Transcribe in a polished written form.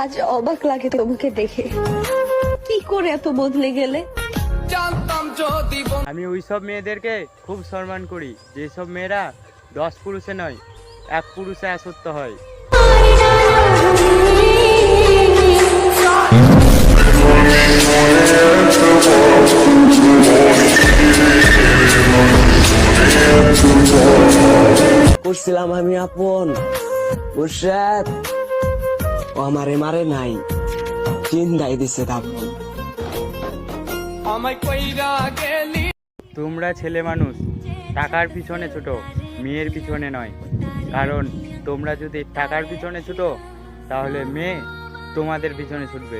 আজ অবাক লাগে তোমাকে দেখে, কি করে এত বদলে গেলে। আমি ওইসব মেয়েদেরকে খুব সম্মান করি যেসব মেয়েরা 10 পুরুষে নয় 1 পুরুষে আসক্ত হয়। করছিলাম আমি আপন মুর্শেদ, ও আমারে মারে নাই, চিন্তাই দিছে আপন। তোমরা ছেলে মানুষ টাকার পিছনে ছোটো, মেয়ের পিছনে নয়। কারণ তোমরা যদি টাকার পিছনে ছোটো তাহলে মেয়ে তোমাদের পিছনে ছুটবে।